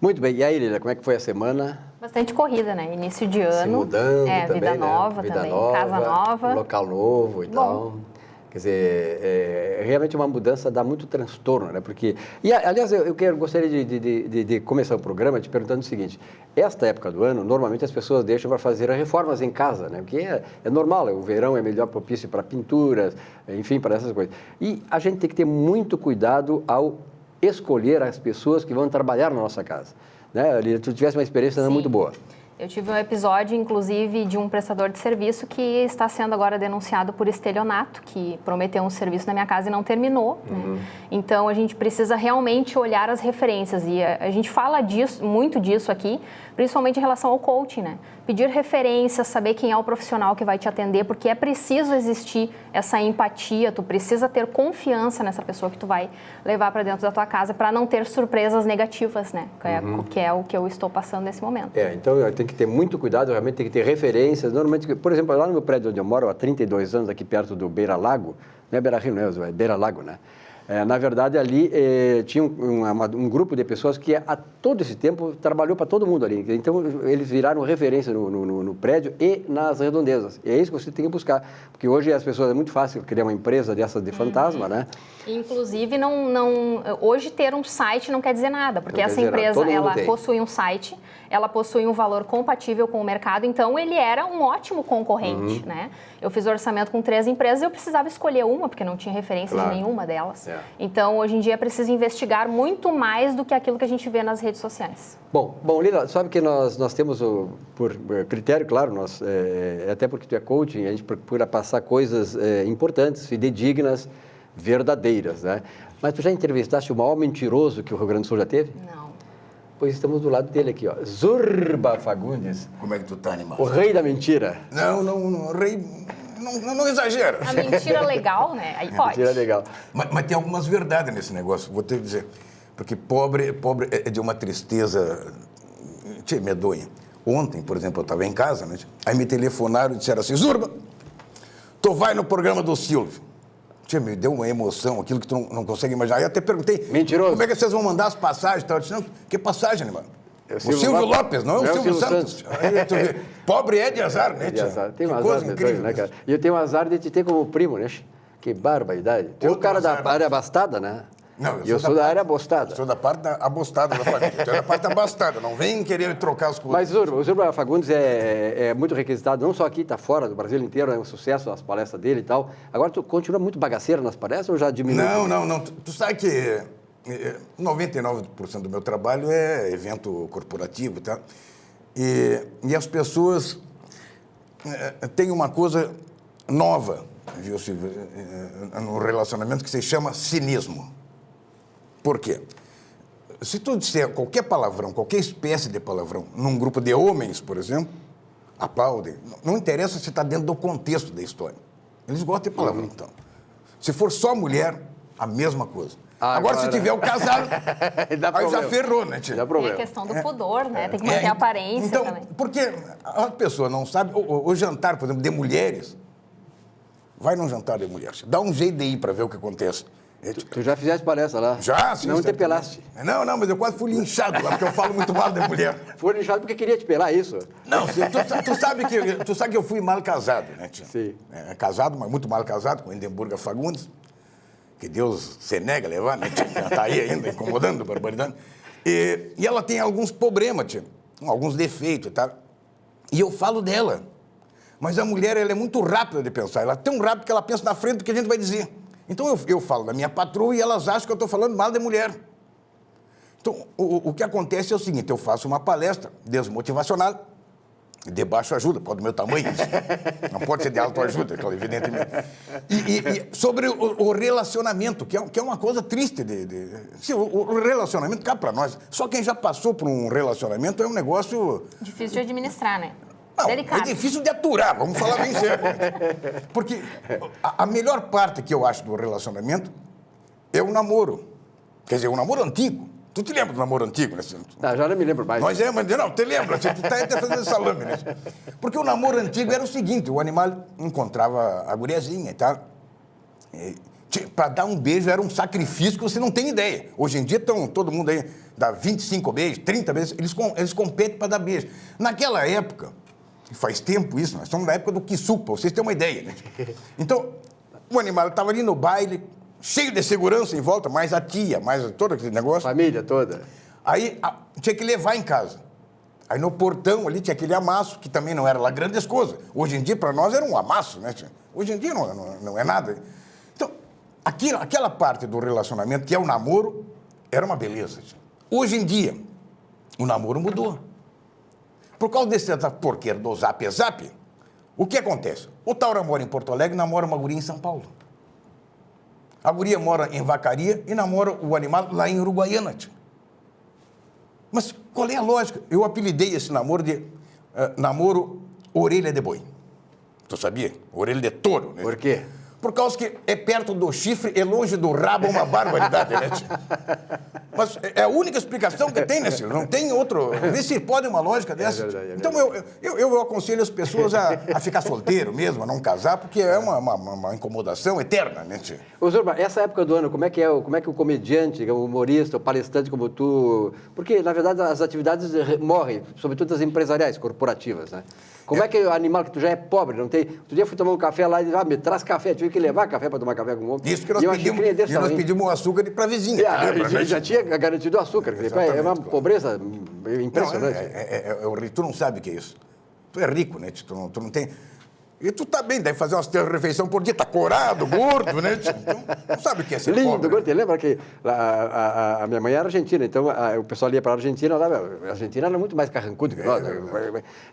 Muito bem. E aí, Lília, como é que foi a semana? Bastante corrida, né? Início de ano. Se mudando também, vida nova vida também, nova, casa nova. Local novo e tal. Quer dizer, realmente uma mudança dá muito transtorno, né? Porque... E, aliás, gostaria de começar o programa te perguntando o seguinte. Esta época do ano, normalmente as pessoas deixam para fazer reformas em casa, né? Porque é normal, o verão é melhor propício para pinturas, enfim, para essas coisas. E a gente tem que ter muito cuidado ao escolher as pessoas que vão trabalhar na nossa casa. Né? Tu tivesse uma experiência muito boa. Eu tive um episódio, inclusive, de um prestador de serviço que está sendo agora denunciado por estelionato, que prometeu um serviço na minha casa e não terminou. Né? Então, a gente precisa realmente olhar as referências. E a gente fala muito disso aqui, principalmente em relação ao coaching, né? Pedir referências, saber quem é o profissional que vai te atender, porque é preciso existir essa empatia, tu precisa ter confiança nessa pessoa que tu vai levar para dentro da tua casa para não ter surpresas negativas, né? Que é o que eu estou passando nesse momento. Então tem que ter muito cuidado, realmente tem que ter referências. Normalmente, por exemplo, lá no meu prédio onde eu moro, há 32 anos, aqui perto do Beira Lago, não é Beira Rio, não é Beira Lago, né? Na verdade, ali tinha um grupo de pessoas que há todo esse tempo trabalhou para todo mundo ali. Então, eles viraram referência no prédio e nas redondezas. E é isso que você tem que buscar. Porque hoje as pessoas, é muito fácil criar uma empresa dessas de fantasma, né? Inclusive, hoje ter um site não quer dizer nada, porque essa empresa, ela possui um site, ela possui um valor compatível com o mercado, então ele era um ótimo concorrente, né? Eu fiz orçamento com 3 empresas e eu precisava escolher uma, porque não tinha referência de nenhuma delas. Então, hoje em dia, é preciso investigar muito mais do que aquilo que a gente vê nas redes sociais. Bom, Lila, sabe que nós temos, por critério, claro, até porque tu é coaching, a gente procura passar coisas importantes, fidedignas, verdadeiras, né? Mas tu já entrevistaste o maior mentiroso que o Rio Grande do Sul já teve? Não. Pois estamos do lado dele aqui, ó. Zurba Fagundes. Como é que tu tá, animal? O rei da mentira. Não, rei... Não exagera. A mentira legal, né? Aí pode. Mentira legal. Mas tem algumas verdades nesse negócio, vou te dizer. Porque pobre é de uma tristeza medonha. Ontem, por exemplo, eu estava em casa, né? Aí me telefonaram e disseram assim, Zurba, tu vai no programa do Silvio. Me deu uma emoção, aquilo que tu não consegue imaginar. Aí eu até perguntei, mentiroso, como é que vocês vão mandar as passagens? Eu disse, não, que passagem, mano? O Silvio Lopes, não é o Silvio Santos. Aí, pobre é de azar, né? De azar. Tem um azar coisa incrível, né, cara? E eu tenho um azar de te ter como primo, né? Que barbaridade. Tu é o cara da área abastada, né? Não, eu sou da área abostada. Eu sou da parte abostada da família. Tu é da parte abastada. Não vem querer trocar as coisas. Mas o Zurba Fagundes é muito requisitado, não só aqui, está fora do Brasil inteiro, é um sucesso as palestras dele e tal. Agora, tu continua muito bagaceiro nas palestras ou já diminuiu? Não. Tu sabe que 99% do meu trabalho é evento corporativo, tá? E as pessoas têm uma coisa nova, viu, Silvio, no relacionamento que se chama cinismo. Por quê? Se tu disser qualquer palavrão, qualquer espécie de palavrão, num grupo de homens, por exemplo, aplaudem. Não interessa se está dentro do contexto da história. Eles gostam de palavrão, então. Se for só mulher, a mesma coisa. Agora, se tiver o casado, aí já ferrou, né, tia? Tem a questão do pudor, né? Tem que manter a aparência então, também. Porque a pessoa não sabe, o jantar, por exemplo, de mulheres, vai num jantar de mulheres, dá um jeito de ir para ver o que acontece. Tu já fizeste palestra lá? Já, sim. Não te pelaste? Não, mas eu quase fui linchado lá, porque eu falo muito mal da mulher. Foi linchado porque queria te pelar, isso? Não, tu sabe que eu fui mal casado, né, tia? Sim. Casado, mas muito mal casado, com Hindenburg Fagundes, que Deus se nega a levar, né, tia? Ela tá aí ainda, incomodando, barbaridade. E ela tem alguns problemas, tia, alguns defeitos e tal. E eu falo dela. Mas a mulher, ela é muito rápida de pensar. Ela é tão rápida que ela pensa na frente do que a gente vai dizer. Então, eu falo da minha patroa e elas acham que eu estou falando mal de mulher. Então, o que acontece é o seguinte, eu faço uma palestra desmotivacional, de baixo ajuda, pode do meu tamanho, não pode ser de alto ajuda, claro, evidentemente. E sobre o relacionamento, que é uma coisa triste. Sim, o relacionamento cá para nós, só quem já passou por um relacionamento é um negócio... Difícil de administrar, né? Não, delicado. É difícil de aturar, vamos falar bem sério. Porque a melhor parte que eu acho do relacionamento é o namoro. Quer dizer, o namoro antigo. Tu te lembra do namoro antigo, né? Já não me lembro mais. Mas não, te lembra, tu tá até fazendo salame, né? Porque o namoro antigo era o seguinte, o animal encontrava a guriazinha e tal, Para dar um beijo era um sacrifício que você não tem ideia. Hoje em dia, todo mundo aí dá 25 beijos, 30 beijos, eles competem para dar beijo. Naquela época, faz tempo isso, nós estamos na época do Kisuko, para vocês terem uma ideia. Né? Então, o animal estava ali no baile, cheio de segurança em volta, mais a tia, mais todo aquele negócio. Família toda. Aí tinha que levar em casa. Aí no portão ali tinha aquele amasso, que também não era lá grandes coisas. Hoje em dia, para nós, era um amasso, né? Hoje em dia não é nada. Então, aquela parte do relacionamento, que é o namoro, era uma beleza. Hoje em dia, o namoro mudou. Por causa desse porqueiro do Zap, o que acontece? O Taura mora em Porto Alegre e namora uma guria em São Paulo. A guria mora em Vacaria e namora o animal lá em Uruguaiana. Mas qual é a lógica? Eu apelidei esse namoro de namoro orelha de boi. Tu sabia? Orelha de touro. Né? Por quê? Por causa que é perto do chifre, é longe do rabo, uma barbaridade, né? Mas é a única explicação que tem, né, Ciro? Não tem outro. Vê se pode uma lógica dessa. É verdade. Então, eu aconselho as pessoas a ficar solteiro mesmo, a não casar, porque é uma incomodação eterna, né, Ciro? Ô, Zorba, essa época do ano, como é que o comediante, o humorista, o palestrante como tu... Porque, na verdade, as atividades morrem, sobretudo as empresariais, corporativas, né? Como é que o animal que tu já é pobre, não tem... Outro dia eu fui tomar um café lá e disse, me traz café, tive que levar café para tomar café com o homem. Isso que nós pedimos o açúcar para a vizinha. Já tinha garantido o açúcar. É uma pobreza impressionante. Tu não sabe o que é isso. Tu é rico, né? Tu não tem... E tu tá bem, deve fazer umas refeições por dia, tá corado, gordo, né? Então, não sabe o que é ser lindo, pobre. Gordo. Lembra que a minha mãe era argentina, então o pessoal ia para a Argentina, lá, a Argentina era muito mais carrancudo que nós.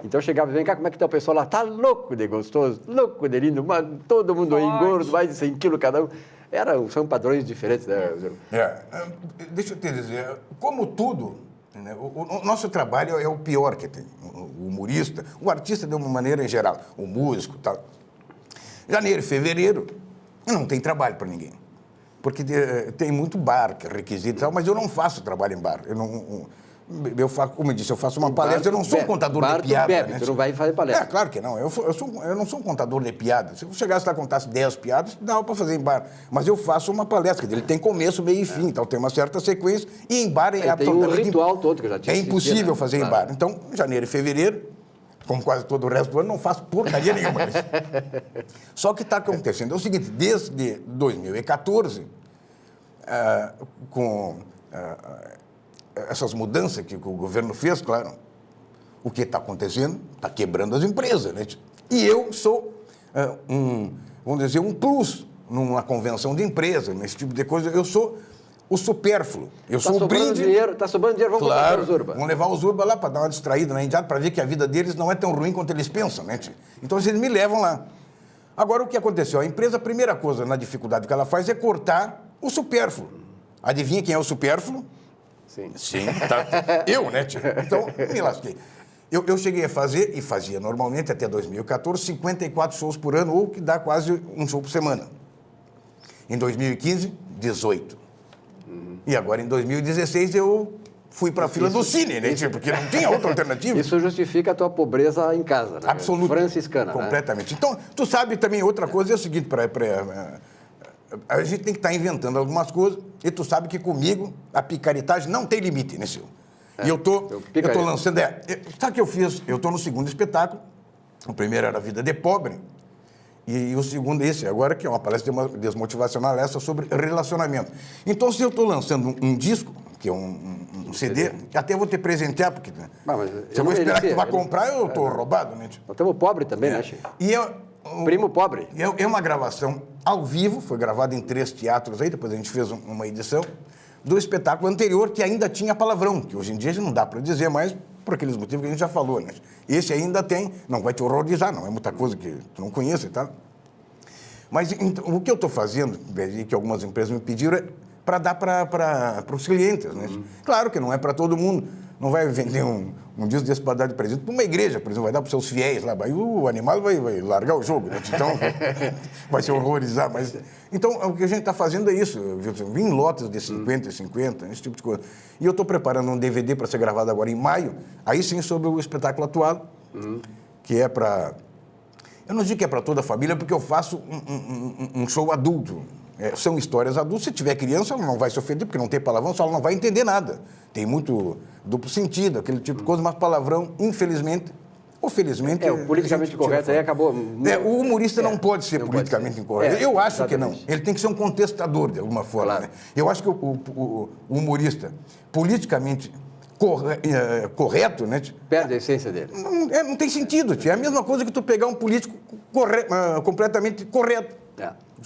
Então chegava, vem cá, como é que tá o pessoal lá? Tá louco de gostoso, louco de lindo, todo mundo engordo, mais de 100 quilos cada um. São padrões diferentes, né? Deixa eu te dizer, como tudo, né, o nosso trabalho é o pior que tem. O humorista, o artista de uma maneira em geral, o músico, tal. Janeiro e fevereiro não tem trabalho para ninguém. Porque tem muito bar, que é requisito e tal, mas eu não faço trabalho em bar. Eu faço, como eu disse, eu faço uma palestra, eu não sou um contador de piada. Né? Tu não vai fazer palestra. Claro que não. Eu não sou um contador de piada. Se eu chegasse lá e contasse 10 piadas, dava para fazer em bar. Mas eu faço uma palestra, ele tem começo, meio e fim, então tem uma certa sequência, e em bar é absolutamente... Tem um ritual todo que eu já tinha impossível fazer em bar. Então, janeiro e fevereiro, como quase todo o resto do ano, não faço porcaria nenhuma. Só que está acontecendo é o seguinte, desde 2014, com... essas mudanças que o governo fez, claro, o que está acontecendo está quebrando as empresas, né? E eu sou vamos dizer, um plus numa convenção de empresa, nesse tipo de coisa. Eu sou o supérfluo. Eu sou o brinde. Está sobrando dinheiro, vamos contratar os Urba. Vamos levar os Urba lá para dar uma distraída na Indiada, para ver que a vida deles não é tão ruim quanto eles pensam, né? Então eles me levam lá. Agora, o que aconteceu? A empresa, a primeira coisa na dificuldade que ela faz é cortar o supérfluo. Adivinha quem é o supérfluo? Sim, tá. Eu, né, tio? Então, me lasquei. Eu cheguei a fazer, e fazia normalmente até 2014, 54 shows por ano, ou que dá quase um show por semana. Em 2015, 18. E agora, em 2016, eu fui para a fila do cine, né, tio? Porque não tinha outra alternativa. Isso justifica a tua pobreza em casa, né? Absoluto. Franciscana, completamente. Né? Então, tu sabe também outra coisa, é o seguinte, a gente tem que estar inventando algumas coisas, e tu sabe que comigo a picaretagem não tem limite, né, Silvio? E eu tô lançando... Sabe o que eu fiz? Eu estou no segundo espetáculo. O primeiro era Vida de Pobre. E o segundo, esse agora, que é uma palestra desmotivacional, essa sobre relacionamento. Então, se eu estou lançando um disco, que é um CD, até vou te presentear, porque se eu vou esperar que tu vá comprar, eu estou roubado, né? Nós estamos pobres também, né, Chico? Primo pobre. É uma gravação ao vivo, foi gravado em 3 teatros aí, depois a gente fez uma edição do espetáculo anterior, que ainda tinha palavrão, que hoje em dia não dá para dizer mais, por aqueles motivos que a gente já falou, né? Esse ainda tem, não vai te horrorizar, não é muita coisa que tu não conhece e tal. Mas então, o que eu estou fazendo, que algumas empresas me pediram, é para dar para os clientes, né? Claro que não é para todo mundo. Não vai vender um disco desse para dar de presente para uma igreja, por exemplo, vai dar para os seus fiéis lá, aí o animal vai largar o jogo, né? Então vai se horrorizar. Mas, então, o que a gente está fazendo é isso, viu? Em lotes de 50 e 50, esse tipo de coisa. E eu estou preparando um DVD para ser gravado agora em maio, aí sim sobre o espetáculo atual, que é para... Eu não digo que é para toda a família, porque eu faço um show adulto. são histórias adultas. Se tiver criança, ela não vai se ofender, porque não tem palavrão, só ela não vai entender nada. Tem muito duplo sentido, aquele tipo de coisa, mas palavrão, infelizmente, ou felizmente... O politicamente correto aí acabou... o humorista não pode ser politicamente incorreto. Eu acho que não. Ele tem que ser um contestador, de alguma forma. Claro. Né? Eu acho que o humorista politicamente correto, né? Perde a essência dele. Não tem sentido, tia. É a mesma coisa que tu pegar um político completamente correto.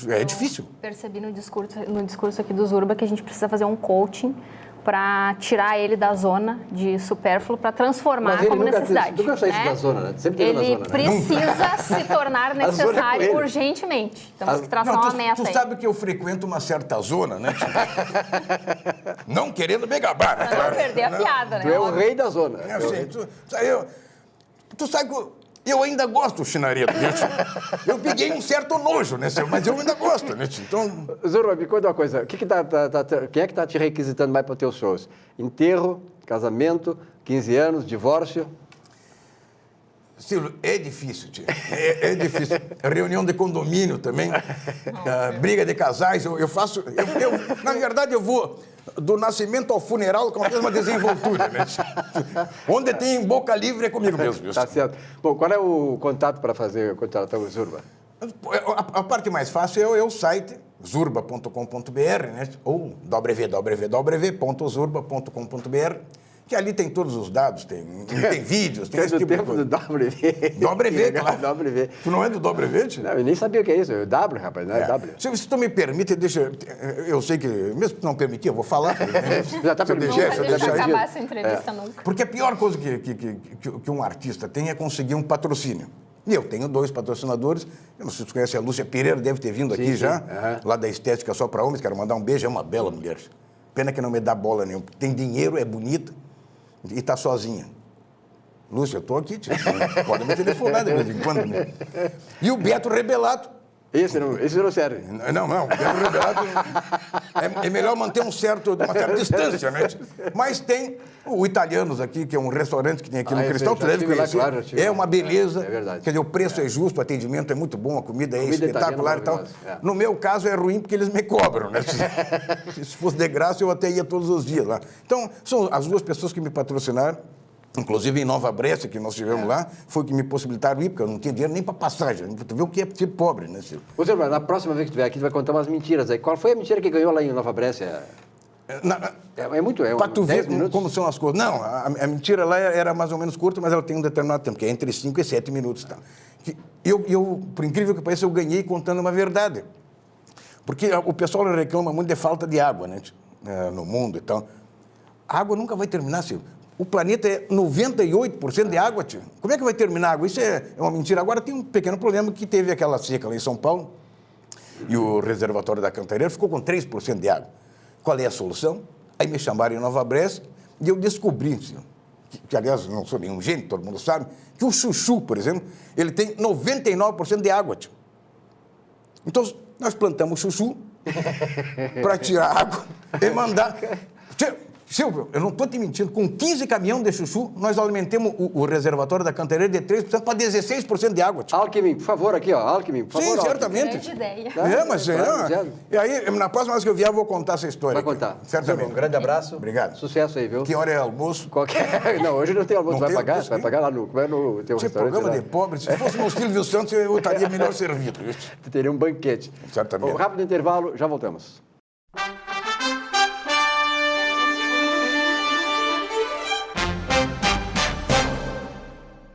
É difícil. Percebi no discurso aqui do Zurba que a gente precisa fazer um coaching para tirar ele da zona de supérfluo para transformar como necessidade. Nunca saiu da zona, né? Sempre teve na zona. Ele precisa se tornar necessário urgentemente. Temos que traçar uma meta aí. Tu sabe que eu frequento uma certa zona, né? Não querendo me gabar, né? Não perder a piada, né? Tu é o rei da zona. Tu sabe que eu ainda gosto do chinaredo, né? Eu peguei um certo nojo, né? Mas eu ainda gosto, né? Então... Zurba, me conta uma coisa. Quem é que está te requisitando mais para os teus shows? Enterro, casamento, 15 anos, divórcio? Silvio, é difícil, tio. É difícil. Reunião de condomínio também. Briga de casais. Eu faço... na verdade, eu vou do nascimento ao funeral com a mesma desenvoltura, né? Onde tem boca livre é comigo mesmo. Tá certo. Bom, qual é o contato para contratar o Zurba? A parte mais fácil é o site zurba.com.br, né? Ou www.zurba.com.br, que ali tem todos os dados, tem vídeos, tem esse tipo de coisa. Do W. W, claro. W. Tu não é do W, tio? Não, eu nem sabia o que é isso. É W, rapaz, não é W. Se tu me permite, deixa... Eu sei que, mesmo que tu não permitir, eu vou falar. Já está permitido. Não vai deixar acabar essa entrevista nunca. Porque a pior coisa que um artista tem é conseguir um patrocínio. E eu tenho 2 patrocinadores. Eu não sei se você conhece a Lúcia Pereira, deve ter vindo aqui já, lá da Estética Só Para Homens. Quero mandar um beijo, é uma bela mulher. Pena que não me dá bola nenhuma. Tem dinheiro, é bonita e está sozinha. Lúcia, eu estou aqui, tio. Pode me telefonar de vez em quando. Né? E o Beto Rebelato. Esse não serve. Não, o Beto Rebelato é melhor manter uma certa distância, né? Mas tem o Italianos aqui, que é um restaurante que tem aqui no Cristal, tu deve conhecer. Claro, é uma beleza. É verdade. Quer dizer, o preço é justo, o atendimento é muito bom, a comida é espetacular e tal. No meu caso é ruim porque eles me cobram, né? Se fosse de graça, eu até ia todos os dias lá. Então, são as 2 pessoas que me patrocinaram. Inclusive em Nova Brécia, que nós estivemos lá, foi que me possibilitaram ir, porque eu não tinha dinheiro nem para passagem. Tu vê o que é ser pobre, né, Silvio? Ô, Zurba, na próxima vez que tu vier aqui, tu vai contar umas mentiras aí. Qual foi a mentira que ganhou lá em Nova Brécia? Para tu ver como são as coisas. Não, a mentira lá era mais ou menos curta, mas ela tem um determinado tempo, que é entre 5 e 7 minutos. Tá? Eu, por incrível que pareça, eu ganhei contando uma verdade. Porque o pessoal reclama muito de falta de água, né, no mundo e tal. A água nunca vai terminar, Silvio. O planeta é 98% de água, tio. Como é que vai terminar a água? Isso é uma mentira. Agora tem um pequeno problema que teve aquela seca lá em São Paulo e o reservatório da Cantareira ficou com 3% de água. Qual é a solução? Aí me chamaram em Nova Brécia e eu descobri, tio, que aliás não sou nenhum gênio, todo mundo sabe, que o chuchu, por exemplo, ele tem 99% de água, tio. Então nós plantamos chuchu para tirar água e mandar... Silvio, eu não estou te mentindo, com 15 caminhões de chuchu, nós alimentamos o reservatório da Cantareira de 3% para 16% de água. Tio. Alckmin, por favor, aqui, ó. Alckmin, por favor. Sim, certamente. Grande ideia. Mas e aí, na próxima vez que eu vier, eu vou contar essa história. Vai contar. Certamente. Um grande abraço. Obrigado. Sucesso aí, viu? Que hora é almoço? Não, hoje não tem almoço. Não vai tem pagar? almoço, Vai pagar lá no teu Esse restaurante. programa de pobre, se fosse no Silvio Santos, eu estaria melhor servido. Teria um banquete. Certamente. Rápido intervalo, já voltamos.